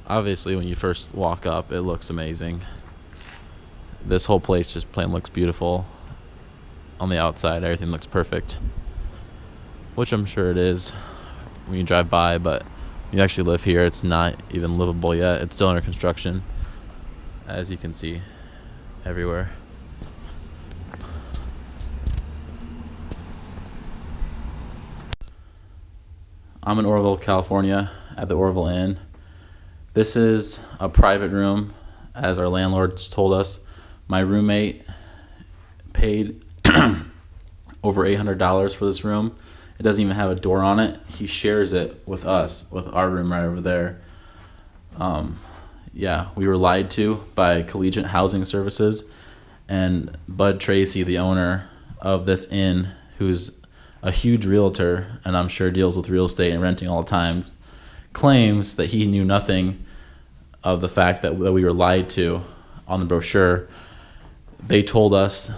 Obviously, when you first walk up, it looks amazing. This whole place just plain looks beautiful. On the outside, everything looks perfect, which I'm sure it is when you drive by, but when you actually live here, it's not even livable yet. It's still under construction, as you can see everywhere. I'm in Oroville, California, at the Oroville Inn. This is a private room, as our landlords told us. My roommate paid over $800 for this room. It doesn't even have a door on it. He shares it with us, with our room right over there. Yeah, we were lied to by Collegiate Housing Services, and Bud Tracy, the owner of this inn, who's a huge realtor and I'm sure deals with real estate and renting all the time, claims that he knew nothing of the fact that we were lied to on the brochure. They told us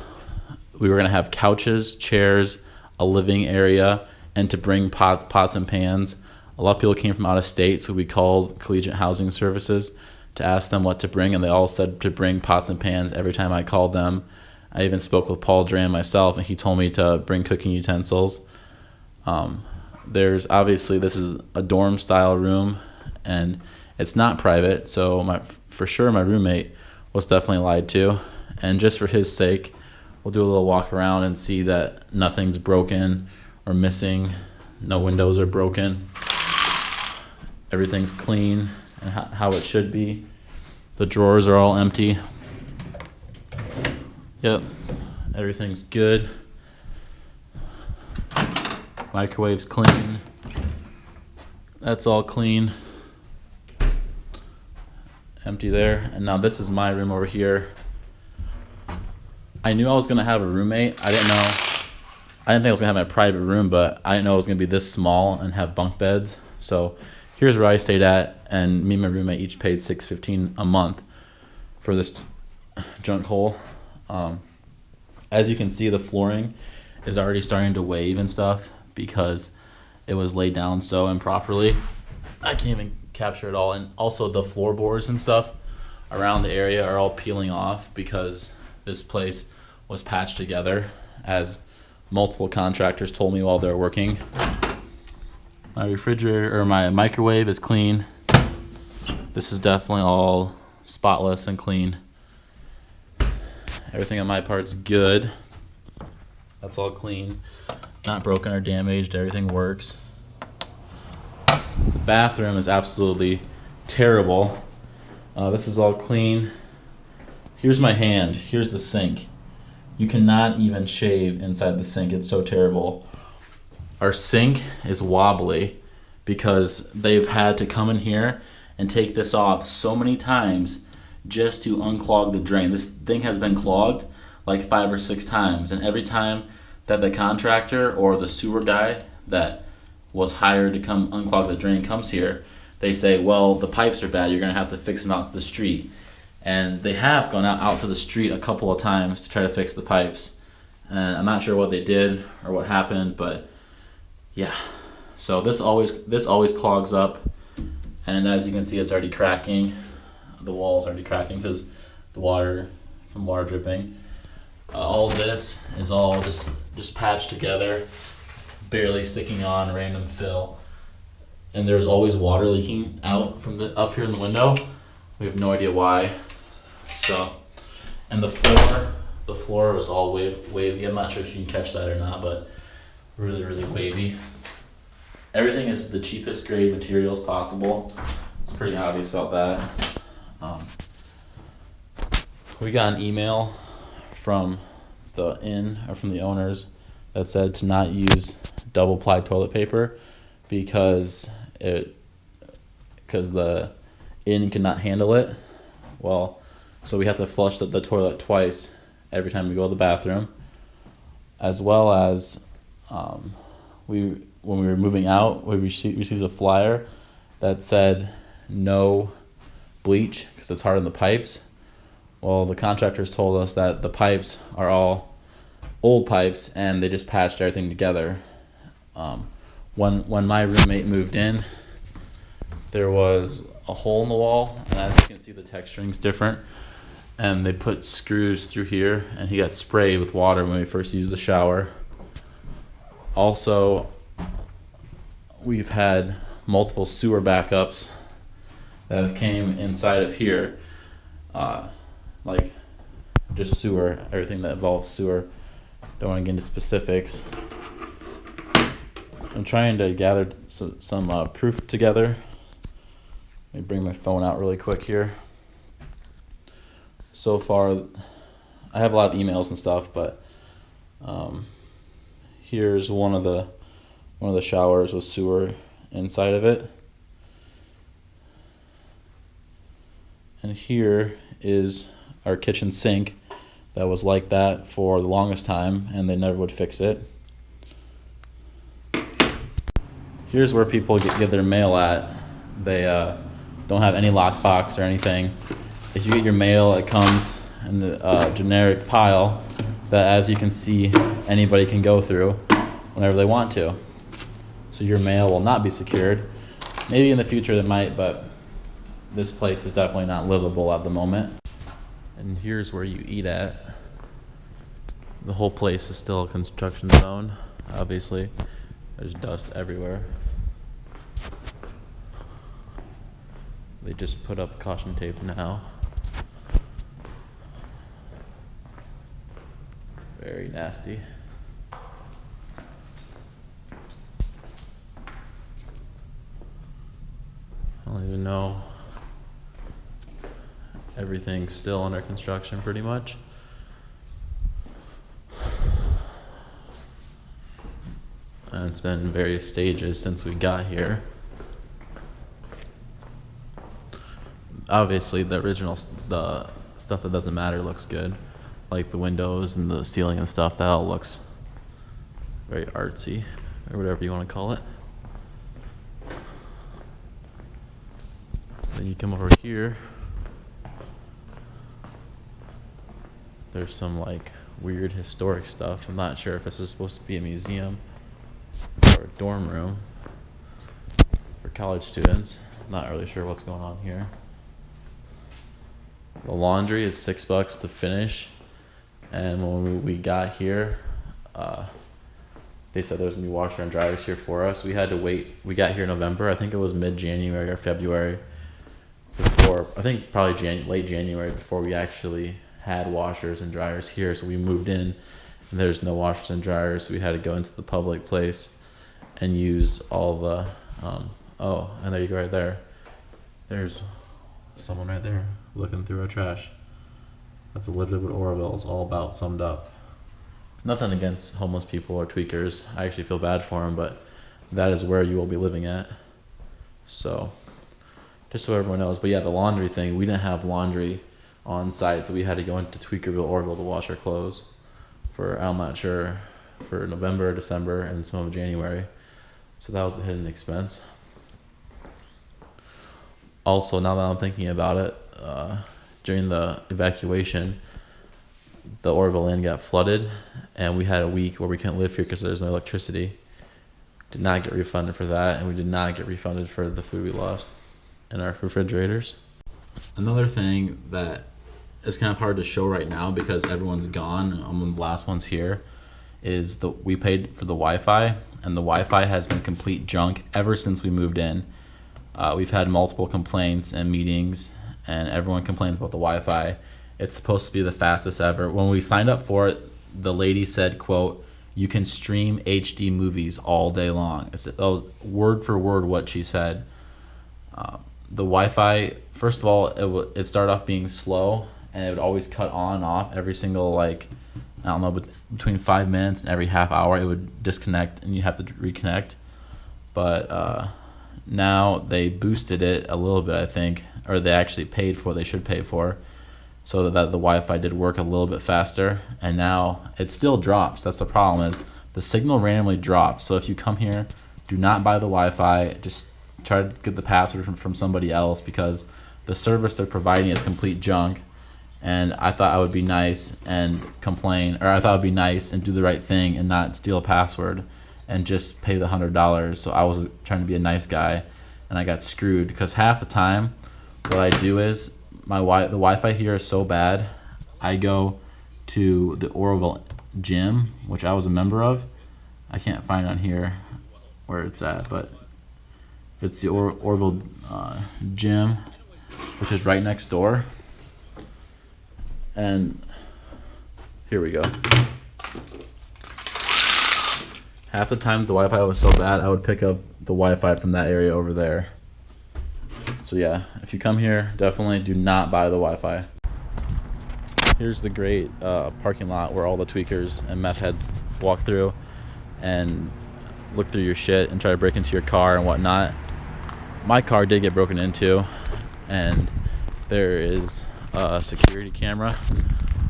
we were going to have couches, chairs, a living area, and to bring pots and pans. A lot of people came from out of state, so we called Collegiate Housing Services to ask them what to bring, and they all said to bring pots and pans every time I called them. I even spoke with Paul Duran myself, and he told me to bring cooking utensils. There's obviously, this is a dorm style room, and it's not private, so for sure my roommate was definitely lied to. And just for his sake, we'll do a little walk around and see that nothing's broken or missing. No windows are broken. Everything's clean and how it should be. The drawers are all empty. Yep, everything's good. Microwave's clean. That's all clean. Empty there. And now this is my room over here. I knew I was gonna have a roommate. I didn't think I was gonna have my private room, but I didn't know it was gonna be this small and have bunk beds. So here's where I stayed at, and me and my roommate each paid $615 a month for this junk hole. As you can see, the flooring is already starting to wave and stuff because it was laid down so improperly. I can't even capture it all. And also the floorboards and stuff around the area are all peeling off because this place was patched together, as multiple contractors told me while they were working. My refrigerator or my microwave is clean. This is definitely all spotless and clean. Everything on my part's good. That's all clean. Not broken or damaged. Everything works. The bathroom is absolutely terrible. This is all clean. Here's my hand. Here's the sink. You cannot even shave inside the sink. It's so terrible. Our sink is wobbly because they've had to come in here and take this off so many times just to unclog the drain. This thing has been clogged like 5 or 6 times, and every time that the contractor or the sewer guy that was hired to come unclog the drain comes here, they say, well, the pipes are bad, you're gonna have to fix them out to the street. And they have gone out to the street a couple of times to try to fix the pipes, and I'm not sure what they did or what happened, but yeah. So this always clogs up, and as you can see, it's already cracking. The wall's already cracking because the water dripping. All this is all just patched together, barely sticking on, random fill. And there's always water leaking out from up here in the window. We have no idea why. So, and the floor was all wavy. I'm not sure if you can catch that or not, but really, really wavy. Everything is the cheapest grade materials possible. It's pretty obvious about that. We got an email from the inn or from the owners that said to not use double ply toilet paper because the inn cannot handle it. Well, so we have to flush the toilet twice every time we go to the bathroom, as well as when we were moving out, we received a flyer that said no bleach because it's hard on the pipes. Well, the contractors told us that the pipes are all old pipes and they just patched everything together. When my roommate moved in, there was a hole in the wall, and as you can see, the texturing's different. And they put screws through here, and he got sprayed with water when we first used the shower. Also, we've had multiple sewer backups that came inside of here, like just sewer, everything that involves sewer. Don't want to get into specifics. I'm trying to gather some proof together. Let me bring my phone out really quick here. So far, I have a lot of emails and stuff, but here's one of the showers with sewer inside of it, and here is our kitchen sink that was like that for the longest time, and they never would fix it. Here's where people get their mail at. They don't have any lockbox or anything. If you get your mail, it comes in a generic pile that, as you can see, anybody can go through whenever they want to. So your mail will not be secured. Maybe in the future they might, but this place is definitely not livable at the moment. And here's where you eat at. The whole place is still a construction zone, obviously. There's dust everywhere. They just put up caution tape now. Very nasty. I don't even know. Everything's still under construction pretty much. And it's been in various stages since we got here. Obviously the stuff that doesn't matter looks good. Like the windows and the ceiling and stuff, that all looks very artsy, or whatever you want to call it. Then you come over here. There's some like weird historic stuff. I'm not sure if this is supposed to be a museum or a dorm room for college students. Not really sure what's going on here. The laundry is $6 to finish. And when we got here, they said there was gonna be washer and dryers here for us. We had to wait. We got here in November. I think it was mid-January or February before. I think probably late January before we actually had washers and dryers here. So we moved in, and there's no washers and dryers. So we had to go into the public place and use all the. Oh, and there you go, right there. There's someone right there looking through our trash. That's literally what Oroville is all about, summed up. Nothing against homeless people or tweakers. I actually feel bad for them, but that is where you will be living at. So, just so everyone knows. But yeah, the laundry thing, we didn't have laundry on site, so we had to go into Tweakerville, Oroville to wash our clothes for, I'm not sure, for November, December, and some of January. So that was a hidden expense. Also, now that I'm thinking about it, during the evacuation, the Oroville Inn got flooded, and we had a week where we couldn't live here because there's no electricity. Did not get refunded for that, and we did not get refunded for the food we lost in our refrigerators. Another thing that is kind of hard to show right now because everyone's gone, and I'm one of the last ones here, is we paid for the Wi-Fi, and the Wi-Fi has been complete junk ever since we moved in. We've had multiple complaints and meetings, and everyone complains about the Wi-Fi. It's supposed to be the fastest ever. When we signed up for it, the lady said, quote, "You can stream HD movies all day long." That was word for word what she said. The Wi-Fi, first of all, it started off being slow, and it would always cut on and off every single, I don't know, between 5 minutes and every half hour it would disconnect, and you have to reconnect. But now they boosted it a little bit, I think, or they actually paid for what they should pay for, so that the Wi-Fi did work a little bit faster. And now it still drops. That's the problem, is the signal randomly drops. So if you come here, do not buy the Wi-Fi. Just try to get the password from somebody else, because the service they're providing is complete junk. And I thought I would be nice and complain, or I thought it would be nice and do the right thing and not steal a password and just pay the $100. So I was trying to be a nice guy, and and I got screwed because half the time what I do is the Wi-Fi here is so bad. I go to the Oroville gym, which I was a member of. I can't find on here where it's at, but it's the Oroville gym, which is right next door. And here we go. Half the time the Wi-Fi was so bad, I would pick up the Wi-Fi from that area over there. So yeah, if you come here, definitely do not buy the Wi-Fi. Here's the great parking lot where all the tweakers and meth heads walk through and look through your shit and try to break into your car and whatnot. My car did get broken into, and there is a security camera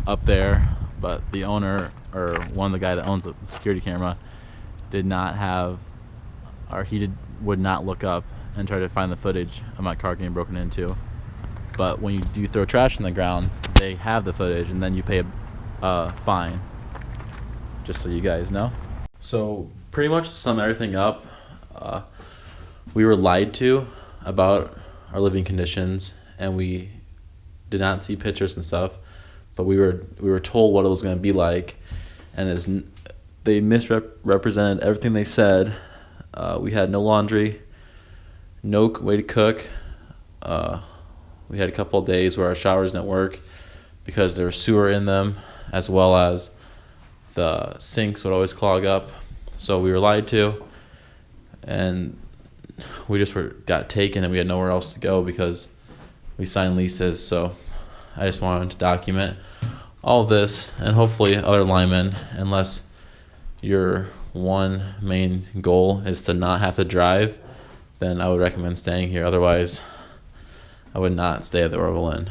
up there, but the owner, or one of the guy that owns the security camera, did not have, or would not look up and try to find the footage of my car getting broken into. But when you throw trash on the ground, they have the footage, and then you pay a fine, just so you guys know. So pretty much to sum everything up, we were lied to about our living conditions, and we did not see pictures and stuff, but we were told what it was going to be like, and they misrepresented everything they said. We had no laundry, no way to cook. We had a couple of days where our showers didn't work because there was sewer in them, as well as the sinks would always clog up. So we were lied to, and we just got taken, and we had nowhere else to go because we signed leases. So I just wanted to document all of this, and hopefully other linemen, unless your one main goal is to not have to drive, then I would recommend staying here. Otherwise, I would not stay at the Oroville Inn.